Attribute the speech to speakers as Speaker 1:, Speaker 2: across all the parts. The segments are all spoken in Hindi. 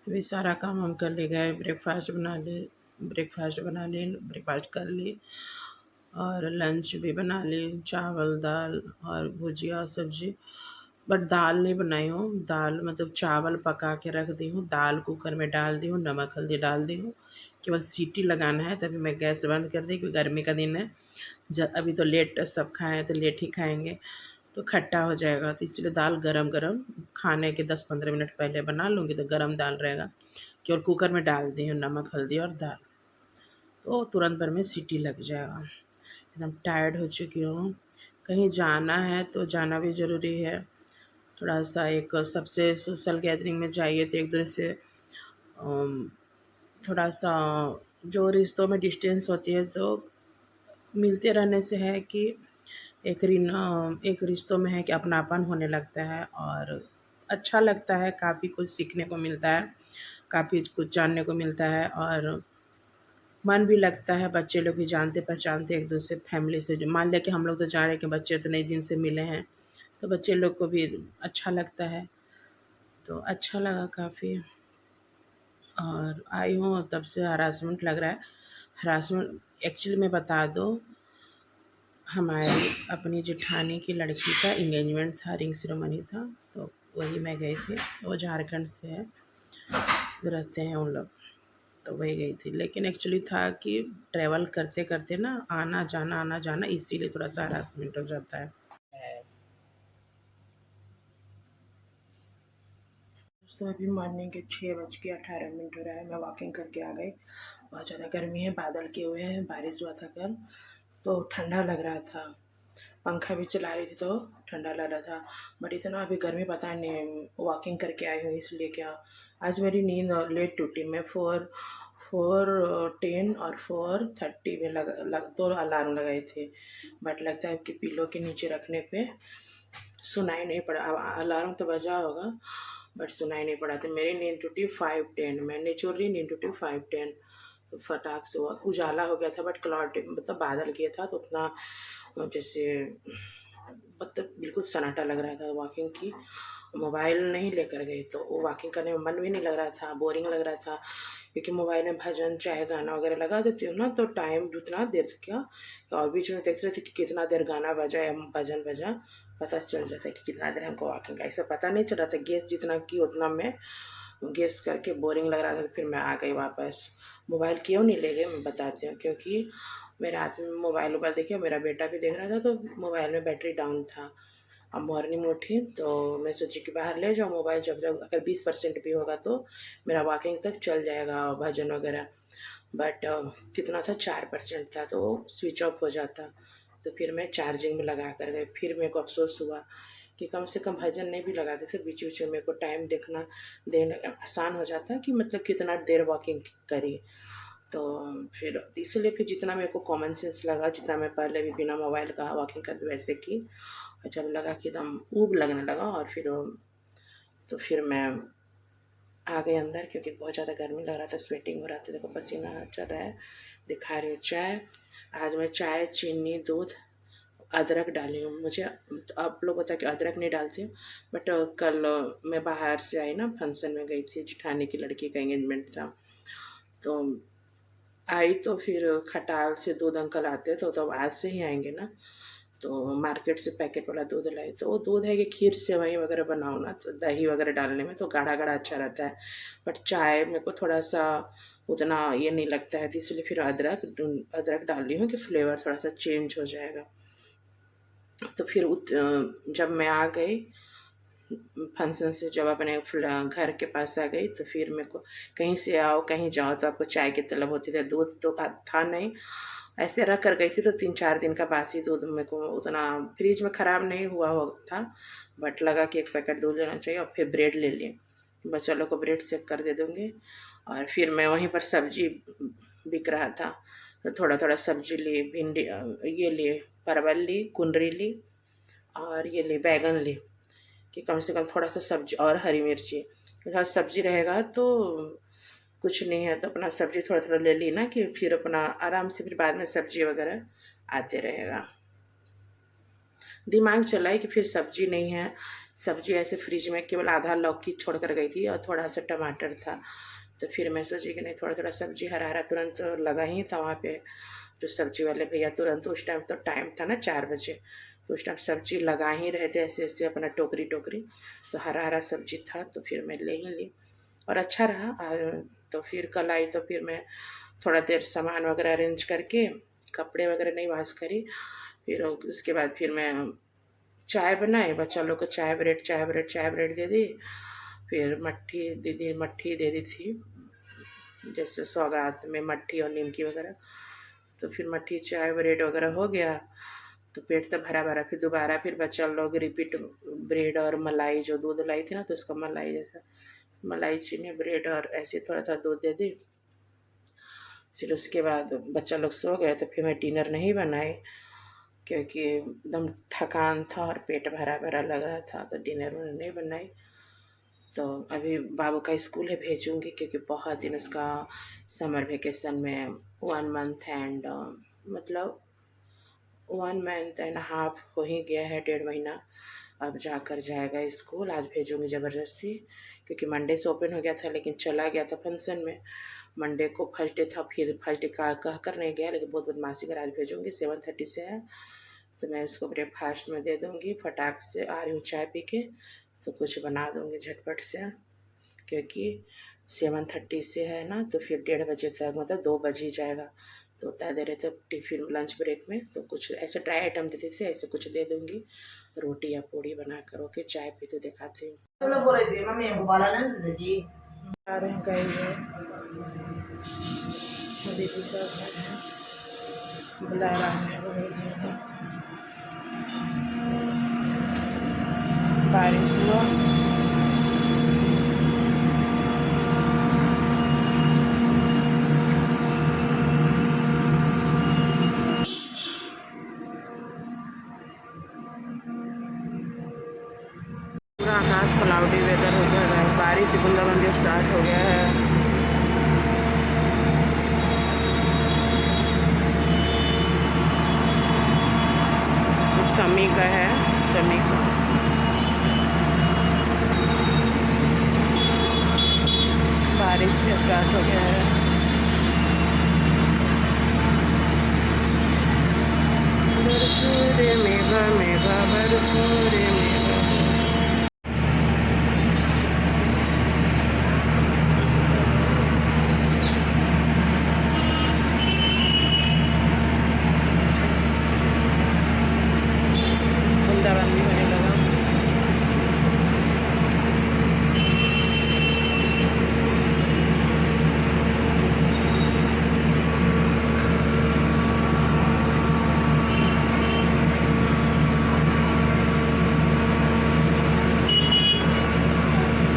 Speaker 1: अभी सारा काम हम कर ले गए, ब्रेकफास्ट बना ले, ब्रेकफास्ट कर ली और लंच भी बना ली, चावल दाल और भुजिया सब्जी। बट दाल नहीं बनाई हूँ, दाल मतलब चावल पका के रख दी हूँ, दाल कुकर में डाल दी हूँ, नमक हल्दी डाल दी हूँ, केवल सीटी लगाना है। तभी मैं गैस बंद कर दी क्योंकि गर्मी का दिन है। अभी तो लेट सब खाएँ तो लेट ही खाएंगे तो खट्टा हो जाएगा, तो इसलिए दाल गरम गरम खाने के 10-15 मिनट पहले बना लूँगी तो गरम दाल रहेगा। केवल कुकर में डाल दी हूँ नमक हल्दी और दाल, तो तुरंत भर में सीटी लग जाएगा। एकदम टायर्ड हो चुकी हूँ, कहीं जाना है तो जाना भी ज़रूरी है। थोड़ा सा एक सबसे सोशल गैदरिंग में जाइए तो एक दूसरे से थोड़ा सा जो रिश्तों में डिस्टेंस होती है तो मिलते रहने से है कि एक रिश्तों में है कि अपनापन होने लगता है और अच्छा लगता है, काफ़ी कुछ सीखने को मिलता है, काफ़ी कुछ जानने को मिलता है और मन भी लगता है। बच्चे लोग भी जानते पहचानते एक दूसरे फैमिली से, जो मान लिया कि हम लोग तो जा रहे हैं कि बच्चे तो नहीं जिनसे मिले हैं, तो बच्चे लोग को भी अच्छा लगता है, तो अच्छा लगा काफ़ी। और आई हूँ तब से हरासमेंट लग रहा है। हरासमेंट एक्चुअली मैं बता दूँ, हमारी अपनी जेठानी की लड़की का एंगेजमेंट था, रिंग सेरेमनी था, तो वही मैं गई थी। वो झारखंड से है, रहते हैं उन लोग, तो वही गई थी। लेकिन एक्चुअली था कि ट्रैवल करते करते ना आना जाना इसीलिए थोड़ा सा हरासमेंट हो जाता है। तो अभी मॉर्निंग के 6:18 हो रहा है, मैं वॉकिंग करके आ गई। बहुत ज़्यादा गर्मी है, बादल किए हुए हैं, बारिश हुआ था कल तो ठंडा लग रहा था, पंखा भी चला रही थी तो ठंडा लग रहा था। बट इतना अभी गर्मी पता नहीं, वॉकिंग करके आई हूँ इसलिए क्या। आज मेरी नींद लेट टूटी, मैं 4:10 और 4:30 में दो अलार्म लगाए थे, बट लगता है कि पिलो के नीचे रखने पे सुनाई नहीं पड़ा। अब अलार्म तो बजा होगा बट सुनाई नहीं पड़ा, तो मेरी नींद टूटी 5:10, मैं नेचुरली नींद टूटी 5:10। तो फटाक से हुआ, उजाला हो गया था बट क्लाउड मतलब बादल किया था तो उतना जैसे मतलब बिल्कुल सन्नाटा लग रहा था। वॉकिंग की मोबाइल नहीं लेकर गई तो वो वॉकिंग करने में मन भी नहीं लग रहा था, बोरिंग लग रहा था, क्योंकि मोबाइल में भजन चाहे गाना वगैरह लगा देती हूँ ना तो टाइम उतना देर क्या, और बीच में देख रहे थे कि कितना देर गाना बजा या भजन बजा, पता चल जाता है कि कितना देर हमको वॉकिंग का, ऐसा पता नहीं चल रहा था। गेस जितना की उतना मैं गेस करके बोरिंग लग रहा था, तो फिर मैं आ गई वापस। मोबाइल क्यों नहीं ले गई मैं बताती हूँ, क्योंकि मैं रात में मोबाइल देखिए, मेरा बेटा भी देख रहा था तो मोबाइल में बैटरी डाउन था। अब मॉर्निंग में उठी तो मैं सोची कि बाहर ले जाओ मोबाइल, जब जब अगर 20% भी होगा तो मेरा वॉकिंग तक चल जाएगा भजन वगैरह। बट कितना था, 4% था, तो वो स्विच ऑफ हो जाता। तो फिर मैं चार्जिंग में लगा कर गई। फिर मेरे को अफसोस हुआ कि कम से कम भजन नहीं भी लगाते थे, बीच बीच में मेरे को टाइम देखना देना आसान हो जाता कि मतलब कितना देर वॉकिंग करी। तो फिर इसलिए फिर जितना मेरे को कॉमन सेंस लगा, जितना मैं पहले भी बिना मोबाइल का वॉकिंग करती वैसे की, और जब लगा कि एकदम ऊब लगने लगा और फिर तो फिर मैं आ गए अंदर, क्योंकि बहुत ज़्यादा गर्मी लग रहा था, स्वेटिंग हो रहा था, देखो पसीना चल रहा है। दिखा रही हूँ चाय, आज मैं चाय चीनी दूध अदरक डाली हूँ। मुझे आप लोग बता कि अदरक नहीं डालती हूँ, बट कल मैं बाहर से आई ना, फंक्शन में गई थी, जिठानी की लड़की का एंगेजमेंट था, तो आई तो फिर खटाल से दूध अंकल आते तो आज से ही आएंगे ना, तो मार्केट से पैकेट वाला दूध लाई, तो वो दूध है कि खीर सेवई वगैरह बनाओ ना तो दही वगैरह डालने में तो गाढ़ा गाढ़ा अच्छा रहता है, बट चाय मेरे को थोड़ा सा उतना ये नहीं लगता है, तो इसलिए फिर अदरक डाल रही हूँ कि फ्लेवर थोड़ा सा चेंज हो जाएगा। तो फिर जब मैं आ गई फंक्शन से, जब अपने घर के पास आ गई, तो फिर मेरे को कहीं से आओ कहीं जाओ तो आपको चाय की तलब होती थी। दूध तो था नहीं, ऐसे रख कर गई थी, तो 3-4 दिन का बासी दूध मेरे को उतना फ्रिज में ख़राब नहीं हुआ हो था, बट लगा कि एक पैकेट दूध लेना चाहिए। और फिर ब्रेड ले लिए, बच्चा लोग को ब्रेड सेक कर दे दूँगी। और फिर मैं वहीं पर सब्जी बिक रहा था तो थोड़ा थोड़ा सब्जी ली, भिंडी ये लिए, परवल ली, कुंदरी ली, और ये ली बैगन ली, कि कम से कम थोड़ा सा सब्जी और हरी मिर्ची, थोड़ा सब्जी रहेगा तो कुछ नहीं है, तो अपना सब्जी थोड़ा थोड़ा ले ली ना, कि फिर अपना आराम से फिर बाद में सब्जी वगैरह आते रहेगा। दिमाग चला है कि फिर सब्जी नहीं है, सब्जी ऐसे फ्रिज में केवल आधा लौकी छोड़ कर गई थी और थोड़ा सा टमाटर था। तो फिर मैं सोची कि नहीं, थोड़ा थोड़ा सब्जी हरा हरा तुरंत लगा ही था वहाँ पे। जो सब्जी वाले भैया तुरंत, उस टाइम तो टाइम था ना 4 बजे, तो उस टाइम सब्जी लगा ही रहे थे ऐसे ऐसे अपना टोकरी टोकरी। तो हरा हरा सब्जी था तो फिर मैं ले ही ली और अच्छा रहा। तो फिर कल आई तो फिर मैं थोड़ा देर सामान वगैरह अरेंज करके, कपड़े वगैरह नहीं वॉश करी। फिर उसके बाद फिर मैं चाय बनाई, बच्चा लोग को चाय ब्रेड दे दी। फिर मट्ठी दीदी मट्ठी दे दी थी, जैसे सौगात में मट्ठी और निमकी वगैरह। तो फिर मट्ठी चाय ब्रेड वगैरह हो गया तो पेट तो भरा भरा। फिर दोबारा फिर बच्चा लोग रिपीट ब्रेड और मलाई, जो दूध लाई थी ना तो उसका मलाई जैसा, मलाई चीनी ब्रेड और ऐसे थोड़ा थोड़ा दूध दे दी। फिर उसके बाद बच्चा लोग सो गए तो फिर मैं डिनर नहीं बनाई, क्योंकि एकदम थकान था और पेट भरा भरा लग रहा था, तो डिनर मैंने नहीं बनाई। तो अभी बाबू का स्कूल है, भेजूंगी, क्योंकि बहुत दिन उसका समर वेकेशन में 1 मंथ एंड मतलब 1 मंथ एंड हाफ हो ही गया है, 1.5 महीना। अब जाकर जाएगा स्कूल। आज भेजूंगी ज़बरदस्ती, क्योंकि मंडे से ओपन हो गया था लेकिन चला गया था फंक्शन में। मंडे को फर्स्ट डे था, फिर फर्स्ट डे का कह कर नहीं गया, लेकिन बहुत बदमाशी कर। आज भेजूंगी, 7:30 से है तो मैं उसको ब्रेकफास्ट में दे दूँगी। फटाक से आ रही हूँ चाय पी के तो कुछ बना दूँगी झटपट से, क्योंकि 7:30 से है ना, तो फिर 1:30 बजे तक, मतलब 2 बज ही जाएगा। तो उतना दे रहे थे टिफिन लंच ब्रेक में, तो कुछ ऐसे ड्राई आइटम देते थे, ऐसे कुछ दे दूँगी, रोटी या पूड़ी बना कर। ओके, चाय पीते दिखाती हूँ। आ रहे हैं कहीं दीदी का घर है, बुला रहा है बहुत ज़्यादा। बारिश हुआ, पूरा आकाश क्लाउडी वेदर हो गया है, बारिश बूंदाबांदी स्टार्ट हो गया है। समी का है, समी का बारिश भी स्टार्ट हो गया है। बरसो रे मेघा मेघा बरसो रे मेघा। बूंदाबांदी होने लगा।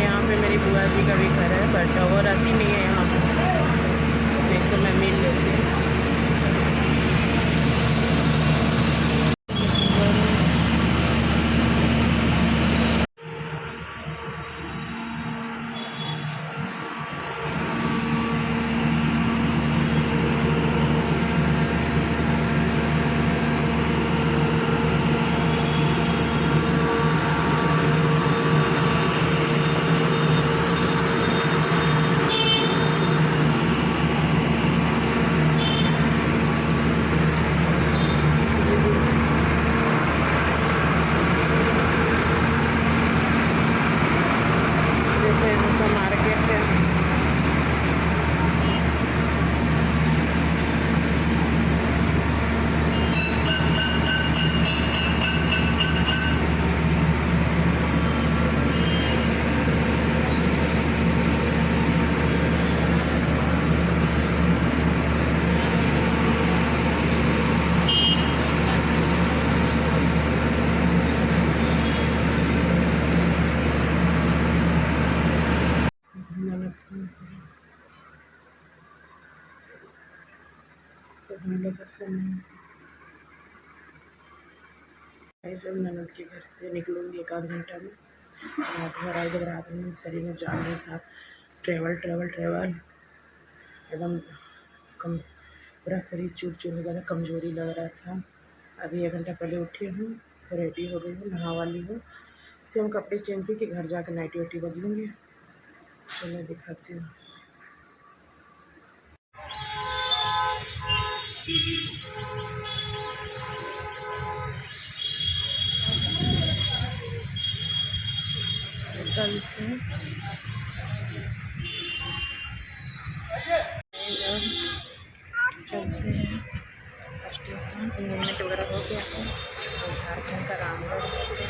Speaker 1: यहाँ पे मेरी बुआ जी का भी घर है, बट वो रहती नहीं है यहाँ पे, तो मैं मिल लेती हूँ। जब ननद के घर से निकलूँगी 1 आध घंटा में, रात भर आई, जब रात में शरीर में जान नहीं था, ट्रेवल एकदम कम, पूरा शरीर चूर चूर हो गया था, कमज़ोरी लग रहा था। अभी 1 घंटा पहले उठी हूँ, रेडी हो गई हूँ, नहा वाली हूँ, से हम कपड़े चेंज करके घर जाकर नाइटी वाइटी बदलूँगी। तो मैं दिखाती हूँ। कल से चलते हैं स्टेशन। एंगेजमेंट वगैरह हो गया है और झारखंड का रामगढ़ हो गया।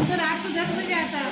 Speaker 1: तो रात को 10 बजे आता है।